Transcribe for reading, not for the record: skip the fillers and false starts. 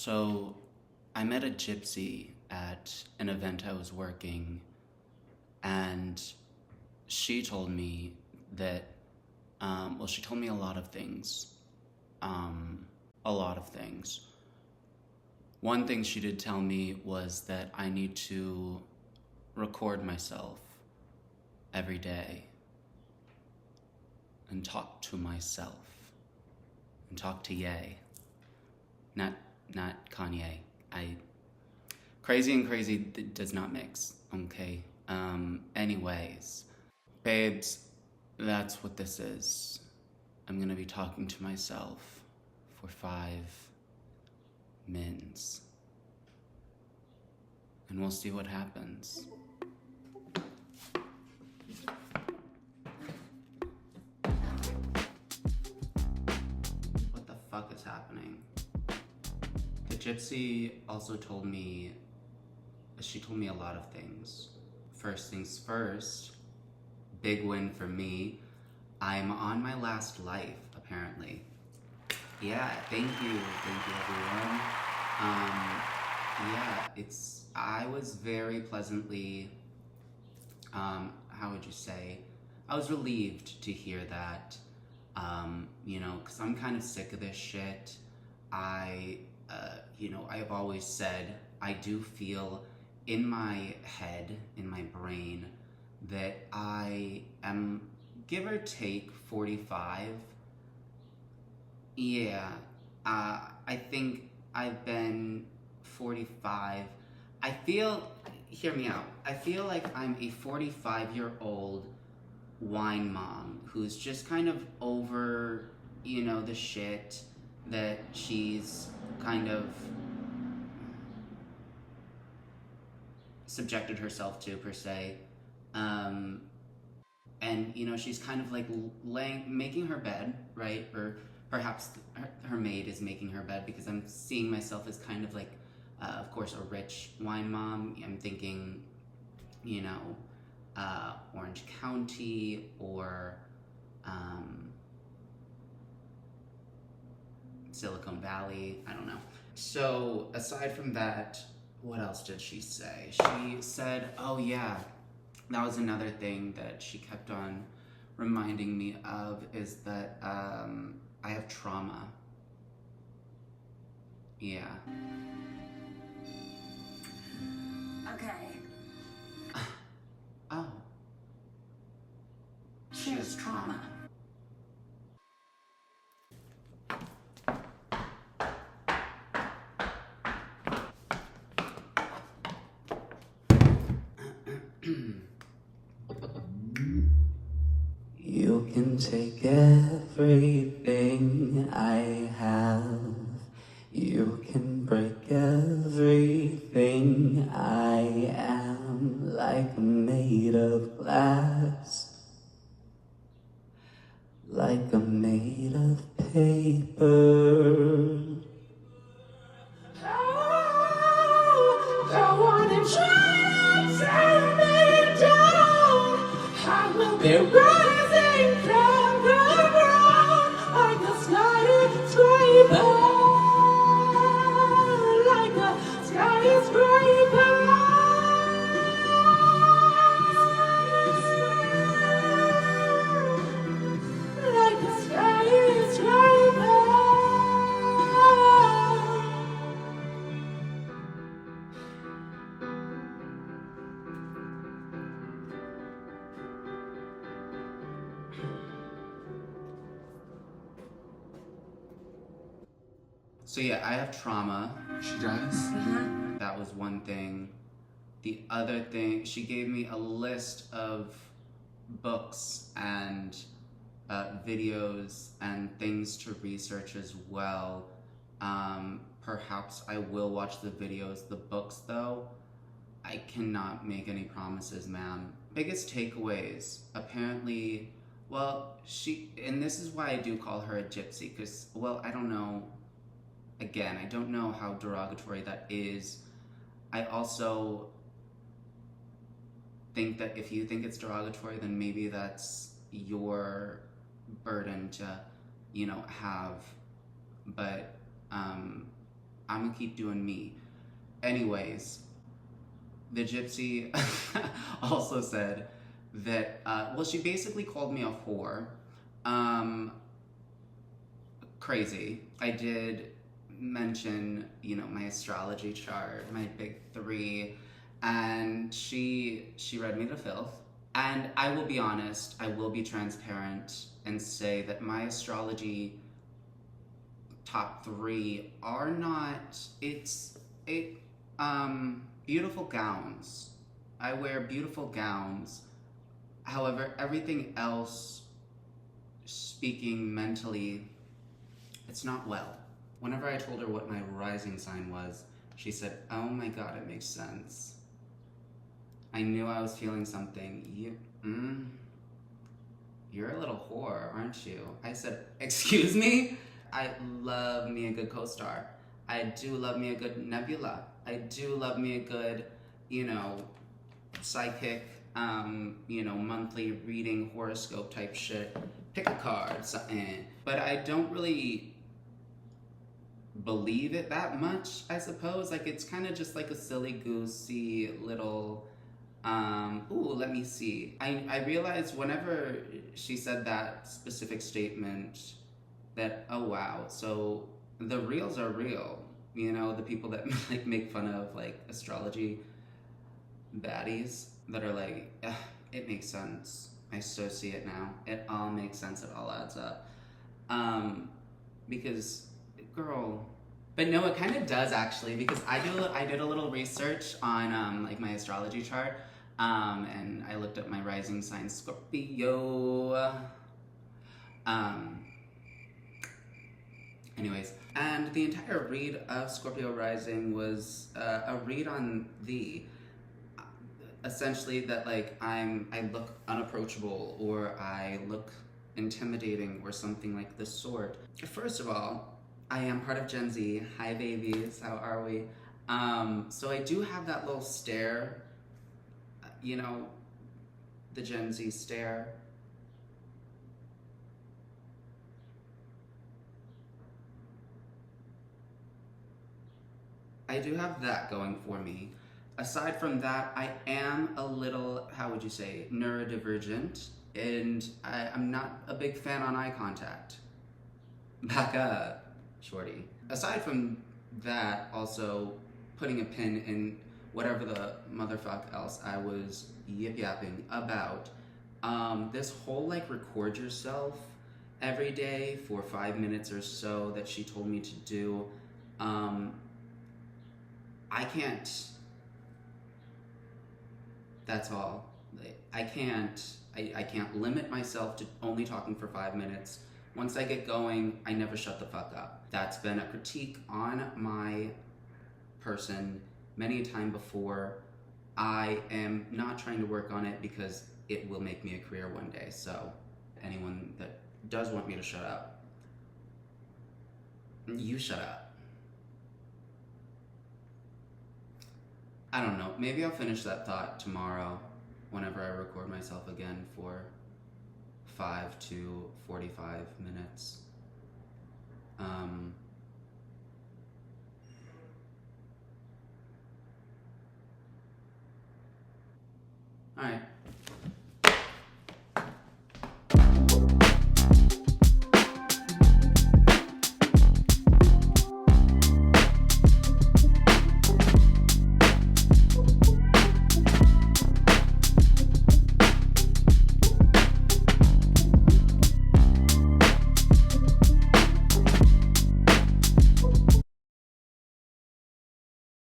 So I met a gypsy at an event I was working, and she told me that, she told me a lot of things. Um, a lot of things. One thing she did tell me was that I need to record myself every day and talk to myself and talk to Ye. Not Kanye. Crazy and crazy does not mix, okay? Anyways, babes, that's what this is. I'm gonna be talking to myself for 5 mins. And we'll see what happens. What the fuck is happening? The gypsy also told me, she told me a lot of things. First things first, big win for me. I'm on my last life, apparently. Yeah, thank you everyone. I was very pleasantly, how would you say? I was relieved to hear that, cause I'm kind of sick of this shit. I've always said, I do feel in my head, in my brain, that I am, give or take, 45. Yeah, I think I've been 45. I feel, hear me out, I feel like I'm a 45-year-old wine mom who's just kind of over, the shit that she's kind of subjected herself to, per se. And, she's kind of like making her bed, right? Or perhaps her maid is making her bed, because I'm seeing myself as kind of like, of course, a rich wine mom. I'm thinking, Orange County or Silicon Valley. I don't know. So aside from that, what else did she say? She said, oh yeah, that was another thing that she kept on reminding me of, is that I have trauma. Yeah. Okay. Oh. She has trauma. You can take everything I have. You can break everything I am, like I'm made of glass, like I'm made of paper. Don't wanna try to tear me down. I will be rising from the ground like a skyscraper, like a skyscraper, like a skyscraper. So yeah, I have trauma. She does? That was one thing. The other thing, she gave me a list of books and videos and things to research as well. Perhaps I will watch the videos. The books, though, I cannot make any promises, ma'am. Biggest takeaways, apparently, and this is why I do call her a gypsy, because, I don't know. Again, I don't know how derogatory that is. I also think that if you think it's derogatory, then maybe that's your burden to, have. But I'm gonna keep doing me. Anyways, the Gypsy also said that, well, she basically called me a whore. Crazy. I did mention, my astrology chart, my big three, and she read me to filth. And I will be honest, I will be transparent and say that my astrology top three are not, beautiful gowns. I wear beautiful gowns. However, everything else, speaking mentally, it's not well. Whenever I told her what my rising sign was, she said, oh my god, it makes sense. I knew I was feeling something. You're a little whore, aren't you? I said, excuse me? I love me a good co-star. I do love me a good Nebula. I do love me a good, psychic, monthly reading horoscope type shit. Pick a card, something. But I don't really believe it that much, I suppose. Like, it's kind of just like a silly goosey little, ooh, let me see. I realized whenever she said that specific statement that, oh wow, so the reals are real. The people that like make fun of like astrology baddies that are like, it makes sense. I so see it now. It all makes sense. It all adds up. Because, girl, but no, it kind of does actually. Because I did a little research on like my astrology chart, and I looked at my rising sign Scorpio. Anyways, and the entire read of Scorpio rising was a read on thee. Essentially, that like I look unapproachable, or I look intimidating, or something like this sort. First of all, I am part of Gen Z. Hi babies, how are we? So I do have that little stare, the Gen Z stare. I do have that going for me. Aside from that, I am a little, how would you say, neurodivergent, and I'm not a big fan on eye contact. Back up, shorty. Aside from that, also putting a pin in whatever the motherfuck else I was yip-yapping about, this whole like record yourself every day for 5 minutes or so that she told me to do, I can't. That's all. I can't limit myself to only talking for 5 minutes. Once I get going, I never shut the fuck up. That's been a critique on my person many a time before. I am not trying to work on it because it will make me a career one day. So anyone that does want me to shut up, you shut up. I don't know, maybe I'll finish that thought tomorrow whenever I record myself again for 5 to 45 minutes. Alright.